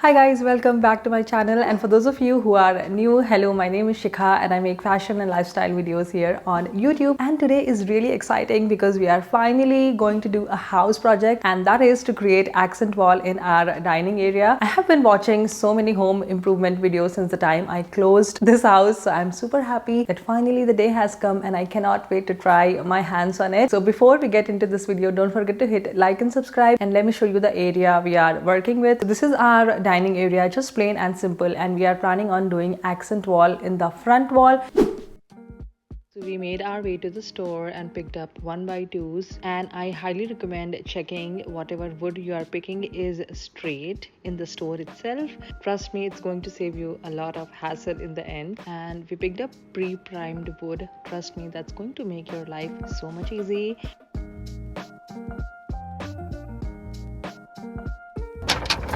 Hi guys, welcome back to my channel, and for those of you who are new, hello, my name is Shikha and I make fashion and lifestyle videos here on YouTube. And today is really exciting because we are finally going to do a house project, and that is to create accent wall in our dining area. I have been watching so many home improvement videos since the time I closed this house, so I'm super happy that finally the day has come and I cannot wait to try my hands on it. So before we get into this video, don't forget to hit like and subscribe, and let me show you the area we are working with. So this is our dining area, just plain and simple, and we are planning on doing accent wall in the front wall. So we made our way to the store and picked up 1x2s, and I highly recommend checking whatever wood you are picking is straight in the store itself. Trust me, it's going to save you a lot of hassle in the end. And we picked up pre-primed wood. Trust me, that's going to make your life so much easy.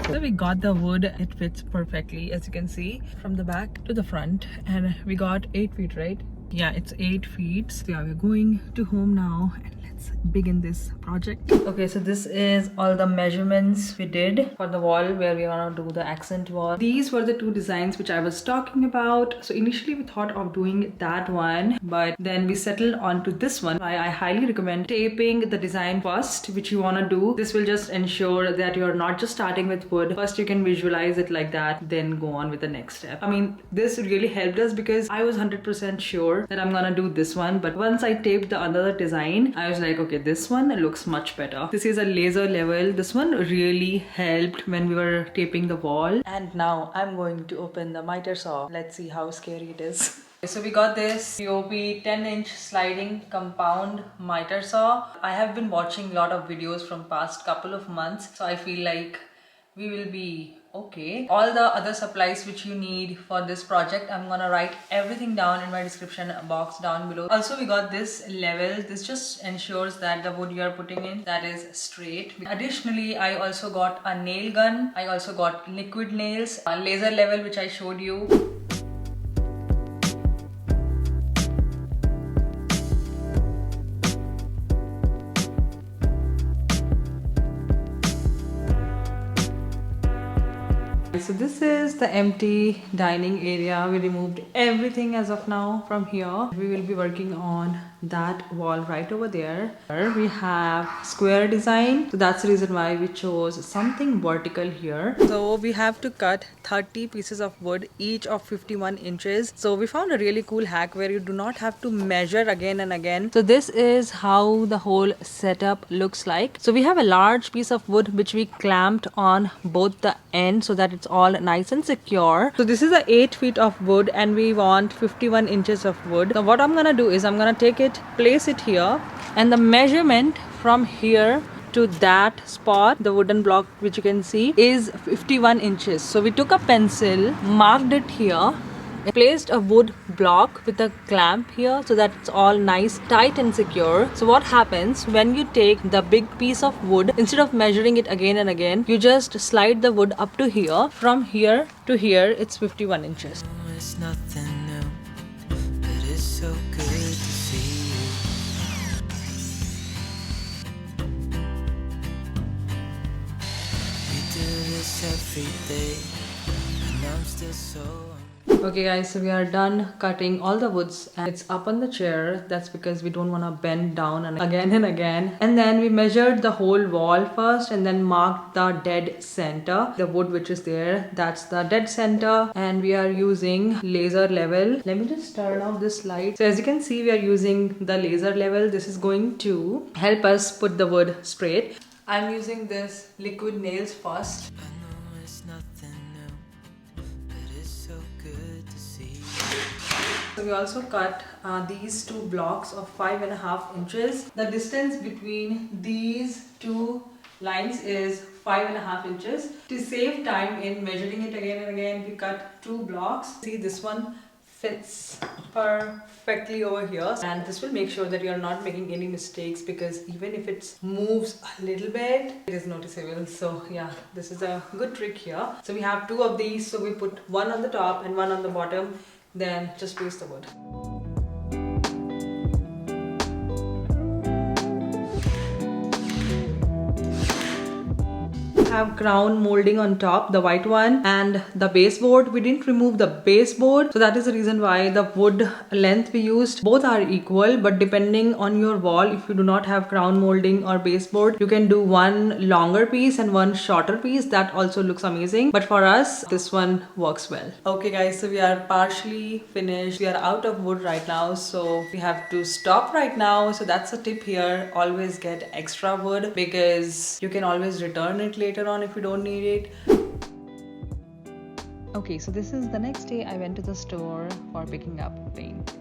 So we got the wood, it fits perfectly as you can see from the back to the front, and we got 8 feet, right? Yeah, it's 8 feet. So yeah, we're going to home now and let's begin this project. Okay, so this is all the measurements we did for the wall where we want to do the accent wall. These were the two designs which I was talking about. So initially we thought of doing that one, but then we settled on to this one. I highly recommend taping the design first which you want to do. This will just ensure that you're not just starting with wood. First you can visualize it like that, then go on with the next step. I mean, this really helped us because I was 100% sure that I'm gonna do this one, but once I taped the other design, I was like, okay, this one looks much better. This is a laser level. This one really helped when we were taping the wall. And now I'm going to open the miter saw. Let's see how scary it is. So we got this POP 10-inch sliding compound miter saw. I have been watching a lot of videos from past couple of months, so I feel like we will be okay. All the other supplies which you need for this project, I'm gonna write everything down in my description box down below. Also, we got this level. This just ensures that the wood you are putting in, that is straight. Additionally, I also got a nail gun. I also got liquid nails, a laser level which I showed you. So this is the empty dining area. We removed everything as of now from here. We will be working on that wall right over there. We have square design, so that's the reason why we chose something vertical here. So we have to cut 30 pieces of wood, each of 51 inches. So we found a really cool hack where you do not have to measure again and again. So this is how the whole setup looks like. So we have a large piece of wood which we clamped on both the ends so that it's all nice and secure. So this is a 8 feet of wood and we want 51 inches of wood. So what I'm gonna do is I'm gonna take it, place it here, and the measurement from here to that spot, the wooden block which you can see, is 51 inches. So we took a pencil, marked it here, placed a wood block with a clamp here so that it's all nice, tight and secure. So what happens when you take the big piece of wood, instead of measuring it again and again, you just slide the wood up to here. From here to here, it's 51 inches. It's nothing new, but it's so good to see you. We do this every day, and I'm still so. Okay guys, so we are done cutting all the woods and it's up on the chair. That's because we don't want to bend down and again. And then we measured the whole wall first and then marked the dead center. The wood which is there, that's the dead center, and we are using laser level. Let me just turn off this light. So as you can see, we are using the laser level. This is going to help us put the wood straight. I'm using this liquid nails first. I know it's nothing new, but it's so good to see you. So we also cut these two blocks of 5.5 inches. The distance between these two lines is 5.5 inches. To save time in measuring it again and again, we cut 2 blocks. See, this one fits perfectly over here, and this will make sure that you are not making any mistakes, because even if it moves a little bit, it is noticeable. So yeah, this is a good trick here. So we have 2 of these, so we put one on the top and one on the bottom, then just place the wood. have crown molding on top, the white one, and the baseboard. We didn't remove the baseboard, so that is the reason why the wood length we used, both are equal, but depending on your wall, if you do not have crown molding or baseboard, you can do one longer piece and one shorter piece. That also looks amazing, but for us this one works well. Okay guys, so we are partially finished. We are out of wood right now, so we have to stop right now. So that's a tip here, always get extra wood because you can always return it later on if you don't need it. Okay, so this is the next day. I went to the store for picking up paint.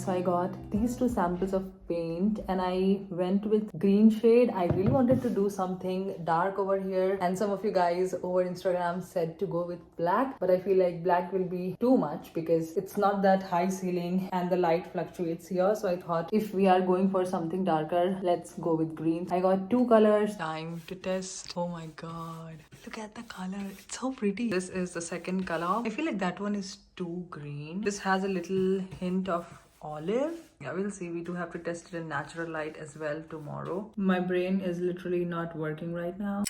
So I got these two samples of paint and I went with green shade. I really wanted to do something dark over here, and some of you guys over Instagram said to go with black, but I feel like black will be too much because it's not that high ceiling and the light fluctuates here. So I thought if we are going for something darker, let's go with green. I got two colors. Time to test. Oh my god, look at the color, it's so pretty. This is the second color. I feel like that one is too green. This has a little hint of olive. Yeah, we'll see. We do have to test it in natural light as well tomorrow. My brain is literally not working right now.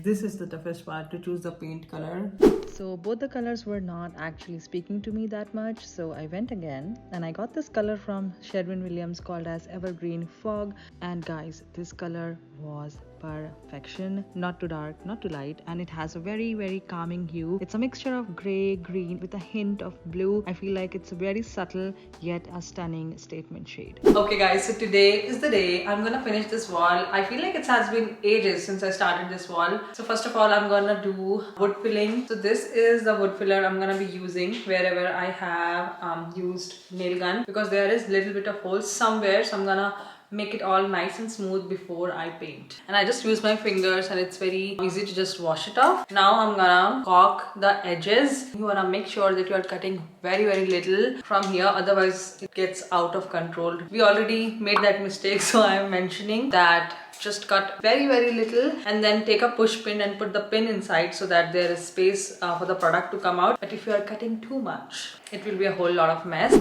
This is the toughest part, to choose the paint color. So both the colors were not actually speaking to me that much, so I went again and I got this color from Sherwin-Williams called as Evergreen Fog, and guys, this color was perfection. Not too dark, not too light, and it has a very calming hue. It's a mixture of gray, green with a hint of blue. I feel like it's a very subtle yet a stunning statement shade. Okay guys, so today is the day I'm gonna finish this wall. I feel like it has been ages since I started this wall. So first of all, I'm gonna do wood filling. So this is the wood filler I'm gonna be using wherever I have used nail gun, because there is little bit of holes somewhere, so I'm gonna make it all nice and smooth before I paint. And I just use my fingers and it's very easy to just wash it off. Now I'm gonna caulk the edges. You wanna make sure that you are cutting very little from here, otherwise it gets out of control. We already made that mistake, so I am mentioning that just cut very little and then take a push pin and put the pin inside so that there is space for the product to come out. But if you are cutting too much, it will be a whole lot of mess.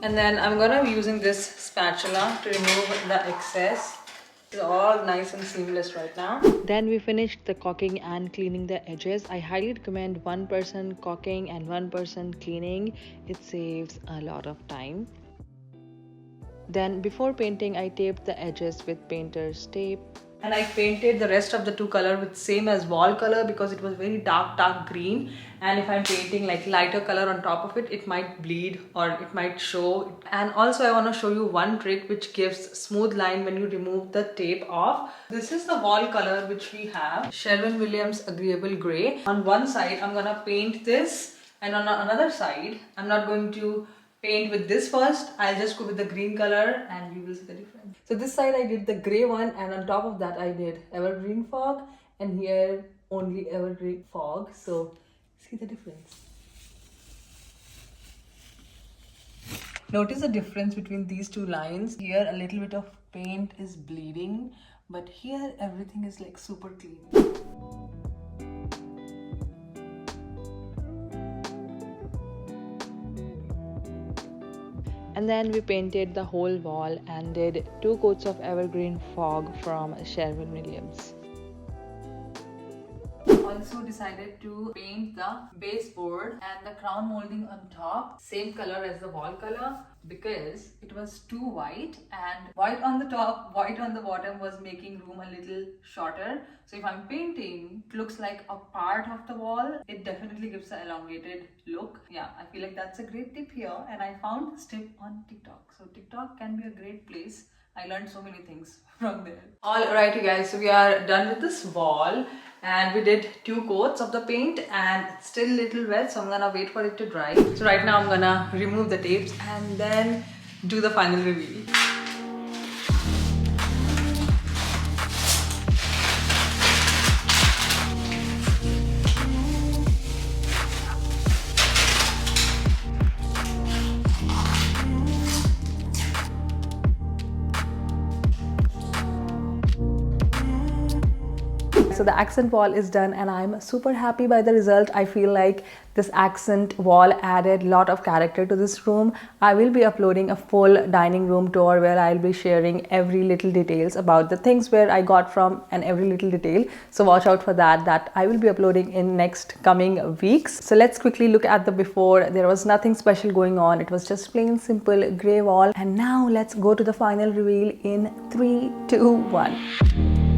And then I'm gonna be using this spatula to remove the excess. It's all nice and seamless right now. Then we finished the caulking and cleaning the edges. I highly recommend one person caulking and one person cleaning. It saves a lot of time. Then before painting, I taped the edges with painter's tape. And I painted the rest of the two color with same as wall color because it was very dark green, and if I'm painting like lighter color on top of it, it might bleed or it might show. And also I want to show you one trick which gives smooth line when you remove the tape off. This is the wall color which we have, Sherwin-Williams Agreeable Gray. On one side I'm gonna paint this, and on another side I'm not going to paint with this first. I'll just go with the green color and you will see the difference. So this side I did the gray one, and on top of that I did Evergreen Fog, and here only Evergreen Fog. So see the difference. Notice the difference between these two lines. Here a little bit of paint is bleeding, but here everything is like super clean. And then we painted the whole wall and did 2 coats of Evergreen Fog from Sherwin-Williams. Also decided to paint the baseboard and the crown molding on top same color as the wall color, because it was too white, and white on the top, white on the bottom was making room a little shorter. So if I'm painting, it looks like a part of the wall. It definitely gives an elongated look. Yeah, I feel like that's a great tip here, and I found this tip on TikTok. So TikTok can be a great place. I learned so many things from there. Alright you guys, so we are done with this wall and we did 2 coats of the paint, and it's still a little wet, so I'm gonna wait for it to dry. So right now I'm gonna remove the tapes and then do the final reveal. So so the accent wall is done and I'm super happy by the result. I feel like this accent wall added a lot of character to this room. I will be uploading a full dining room tour where I'll be sharing every little details about the things where I got from and every little detail. So watch out for that I will be uploading in next coming weeks. So let's quickly look at the before. There was nothing special going on. It was just plain simple gray wall. And now let's go to the final reveal in 3, 2, 1.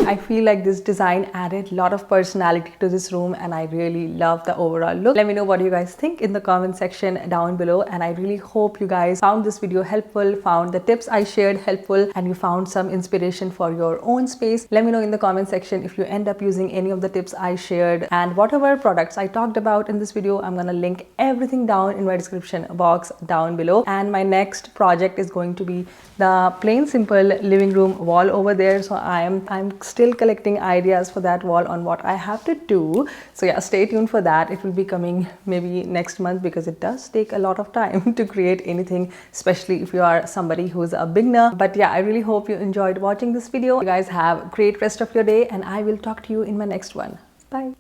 I feel like this design added a lot of personality to this room and I really love the overall look. Let me know what you guys think in the comment section down below, and I really hope you guys found this video helpful, found the tips I shared helpful, and you found some inspiration for your own space. Let me know in the comment section if you end up using any of the tips I shared, and whatever products I talked about in this video, I'm gonna link everything down in my description box down below. And my next project is going to be the plain simple living room wall over there. So I'm still collecting ideas for that wall on what I have to do. So yeah, stay tuned for that. It will be coming maybe next month because it does take a lot of time to create anything, especially if you are somebody who's a beginner. But yeah, I really hope you enjoyed watching this video. You guys have a great rest of your day and I will talk to you in my next one. Bye.